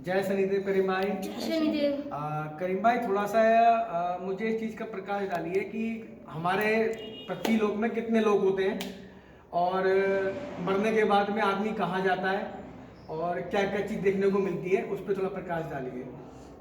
जय शनिदेव करीम भाई। जय शनिदेव। करीम भाई थोड़ा सा मुझे इस चीज़ का प्रकाश डालिए कि हमारे पृथ्वी लोक में कितने लोग होते हैं और मरने के बाद में आदमी कहाँ जाता है और क्या क्या चीज़ देखने को मिलती है, उस पर थोड़ा प्रकाश डालिए।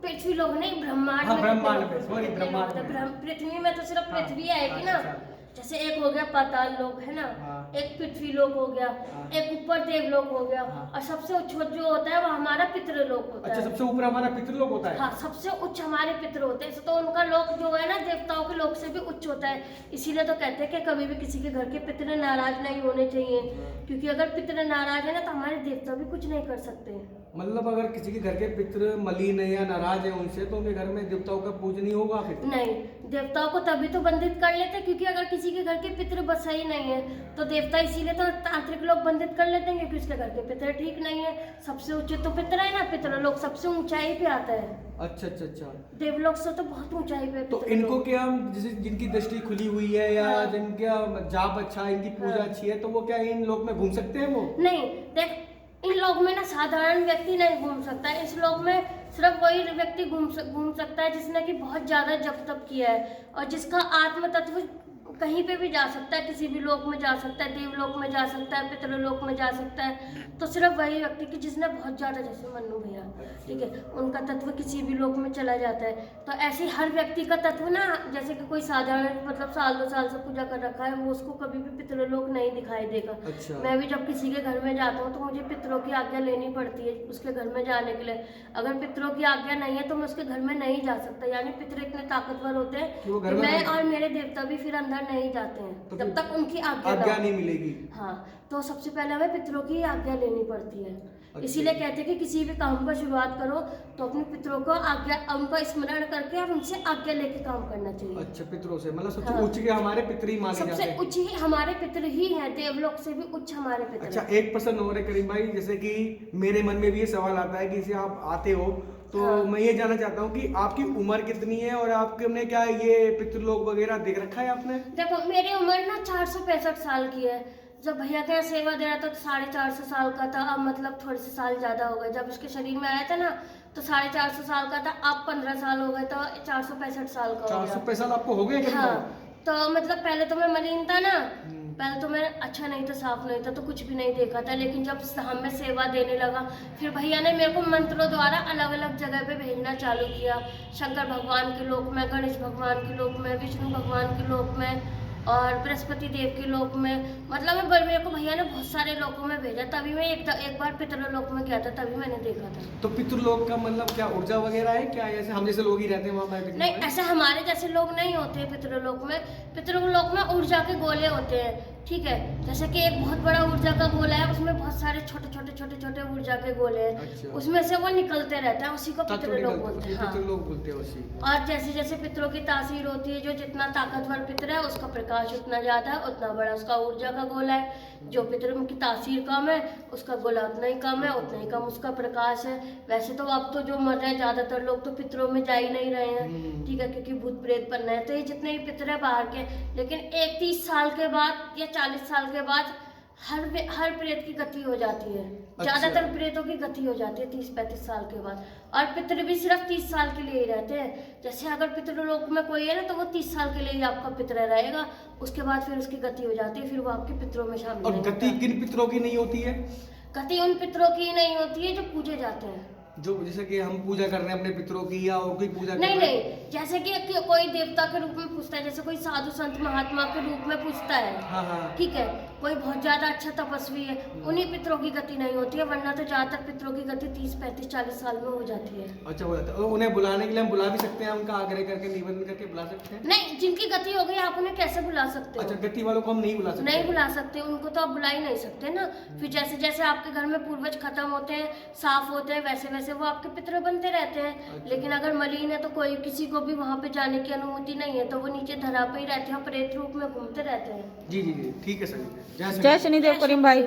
पृथ्वी लोग नहीं, ब्रह्मांड हाँ, में ब्रह्मांड में, सॉरी, ब्रह्मांड में। पृथ्वी में तो सिर्फ हाँ, पृथ्वी आएगी ना। अच्छा। जैसे एक हो गया पाताल लोक है ना, हाँ। एक पृथ्वी लोक हो गया, हाँ। एक ऊपर देवलोक हो गया, हाँ। और सबसे उच्च जो होता है वो हमारा पितृलोक होता अच्छा, है। सबसे ऊपर हमारा पितृलोक होता है। हाँ, सबसे उच्च हमारे पितृ होते हैं, तो उनका लोक जो है ना देवताओं के लोक से भी उच्च होता है। इसीलिए तो कहते हैं कि कभी भी किसी के घर के पितृ नाराज नहीं होने चाहिए, क्योंकि अगर पितृ नाराज है ना तो हमारे देवता भी कुछ नहीं कर सकते। मतलब अगर किसी के घर के पितृ मलिन है या नाराज है उनसे, तो उनके घर में देवताओं का पूजन नहीं होगा फिर? नहीं, देवताओं को तभी तो बंधित कर लेते हैं, क्योंकि अगर किसी के घर के पितृ बस सही नहीं है तो देवता इसीलिए तो तांत्रिक लोग बंधित कर लेते हैं, क्योंकि उसके घर के पितृ ठीक नहीं है। सबसे ऊंचे तो पितृ है ना, पितृलोक सबसे ऊंचाई पे आता है। अच्छा अच्छा अच्छा। देवलोक से तो बहुत ऊंचाई पे। तो इनको क्या, जैसे जिनकी दृष्टि खुली हुई है या हाँ। जिनका जाप अच्छा है, इनकी पूजा हाँ। अच्छी है, तो वो क्या इन लोग में घूम सकते हैं वो? नहीं, देख, इन लोग में ना साधारण व्यक्ति नहीं घूम सकता है। इस लोग में सिर्फ वही व्यक्ति घूम सकता है जिसने कि बहुत ज्यादा जप तप किया है और जिसका आत्म तत्व कहीं पे भी जा सकता है, किसी भी लोक में जा सकता है, देवलोक में जा सकता है, पितृलोक में जा सकता है। तो सिर्फ वही व्यक्ति कि जिसने बहुत ज्यादा, जैसे मन्नू भैया, ठीक है, उनका तत्व किसी भी लोक में चला जाता है। तो ऐसे हर व्यक्ति का तत्व ना, जैसे कि कोई साधारण मतलब साल 2 साल से पूजा कर रखा है, वो उसको कभी भी पितृलोक नहीं दिखाई देगा। अच्छा। मैं भी जब किसी के घर में जाता हूँ तो मुझे पितरों की आज्ञा लेनी पड़ती है उसके घर में जाने के लिए। अगर पितरों की आज्ञा नहीं है तो मैं उसके घर में नहीं जा सकता। यानी पितर इतने ताकतवर होते हैं कि वो घर कि में मैं और मेरे देवता भी फिर अंदर नहीं जाते हैं तो जब तक उनकी आज्ञा आज्ञा नहीं मिलेगी। हाँ, तो सबसे पहले हमें पितरों की आज्ञा लेनी पड़ती है। अच्छा। इसीलिए कहते हैं कि किसी भी काम का शुरुआत करो तो अपने पितरों को आज्ञा, उनका स्मरण करके और उनसे आज्ञा लेके काम करना चाहिए। अच्छा, पितरों से, मतलब सबसे हाँ। उच्च के हमारे पितृ ही माने जाते सबसे हैं। उच्च ही हमारे पितर ही हैं, देवलोक से भी उच्च हमारे पितर। अच्छा, एक प्रश्न और है करीम भाई, जैसे कि मेरे मन में भी ये सवाल आता है कि जैसे आप आते हो तो हाँ। मैं ये जानना चाहता हूँ कि आपकी उम्र कितनी है और आपने क्या ये पितृलोक वगैरह देख रखा है आपने? देखो, मेरी उम्र ना 465 साल की है। जब भैया के यहाँ सेवा दे रहा था तो 450 साल का था। अब मतलब थोड़े से साल ज्यादा हो गए। जब उसके शरीर में आया था ना तो 450 साल का था। अब 15 साल हो गए तो 465 साल का हो गया। 465 साल आपको हो गए? हाँ, तो मतलब पहले तो मैं मलिन था ना, पहले तो मैं अच्छा नहीं था, साफ नहीं था, तो कुछ भी नहीं देखा था। लेकिन जब हमें सेवा देने लगा, फिर भैया ने मेरे को मंत्रों द्वारा अलग अलग जगह पे भेजना चालू किया। शंकर भगवान के लोक में, गणेश भगवान के लोक में, विष्णु भगवान के लोक में और बृहस्पति देव के लोक में। मतलब मेरे को भैया ने बहुत सारे लोकों में भेजा। तभी मैं एक बार पितृलोक में गया था, तभी मैंने देखा था। तो पितृलोक का मतलब क्या ऊर्जा वगैरह है क्या, जैसे हम जैसे लोग ही रहते हैं वहाँ पे? नहीं, ऐसे हमारे जैसे लोग नहीं होते हैं पितृलोक में। पितृलोक में ऊर्जा के गोले होते हैं, ठीक है। जैसे कि एक बहुत बड़ा ऊर्जा का गोला है, उसमें बहुत सारे छोटे छोटे ऊर्जा के गोले हैं। अच्छा। उसमें से वो निकलते रहते हैं, उसी को पितृलोक बोलते हैं। हाँ। पितृलोक बोलते हैं उसी। और जैसे जैसे पितरों की तासीर होती है, जो जितना ताकतवर पितर है उसका प्रकाश उतना ज्यादा है, उतना बड़ा उसका ऊर्जा का गोला है। जो पितर की तासीर कम है उसका गोला उतना ही कम है, उतना ही कम उसका प्रकाश है। वैसे तो अब तो जो मर रहे हैं ज्यादातर लोग तो पितरों में जा ही नहीं रहे हैं, ठीक है, क्योंकि भूत प्रेत बनना है। तो ये जितने ही पितर है बाहर के, लेकिन 30 साल के बाद या 40 साल के बाद हर प्रेत की गति हो जाती है। अच्छा। ज्यादातर प्रेतों की गति हो जाती है 30-35 साल के बाद। और पितृ भी सिर्फ 30 साल के लिए ही रहते हैं। जैसे अगर पितृलोक में कोई है ना तो वो 30 साल के लिए ही आपका पितृ रहेगा, उसके बाद फिर उसकी गति हो जाती है, फिर वो आपके पितरों में शामिल और नहीं गति होता। किन पितरों की नहीं होती है? गति उन पितरों की नहीं होती है जो पूजे जाते हैं। जो जैसे कि हम पूजा कर रहे हैं अपने पितरों की या और कोई पूजा कर नहीं रहा है? नहीं, जैसे कि कोई देवता के रूप में पूछता है, जैसे कोई साधु संत महात्मा के रूप में पूछता है, हाँ हाँ। ठीक है, कोई बहुत ज्यादा अच्छा तपस्वी है, उन्हीं पितरों की गति नहीं होती है। वरना तो ज्यादातर पितरों की गति 30-35-40 साल में हो जाती है। अच्छा, हो जाता है। उन्हें बुलाने के लिए हम बुला भी सकते हैं, उनका आग्रह करके निवेदन करके बुला सकते हैं? नहीं, जिनकी गति हो गई आप उन्हें कैसे बुला सकते हो? अच्छा, गति वालों को हम नहीं बुला सकते? नहीं बुला सकते, उनको तो आप बुला ही नहीं सकते ना। फिर जैसे जैसे आपके घर में पूर्वज खत्म होते हैं, साफ होते हैं, वैसे वैसे वो आपके पितर बनते रहते हैं। अच्छा। लेकिन अगर मलिन है तो कोई किसी को भी वहां पे जाने की अनुमति नहीं है, तो वो नीचे धरा पे ही रहते हैं, प्रेत रूप में घूमते रहते हैं। जी जी जी, ठीक है सर। जय शनिदेव करीम भाई।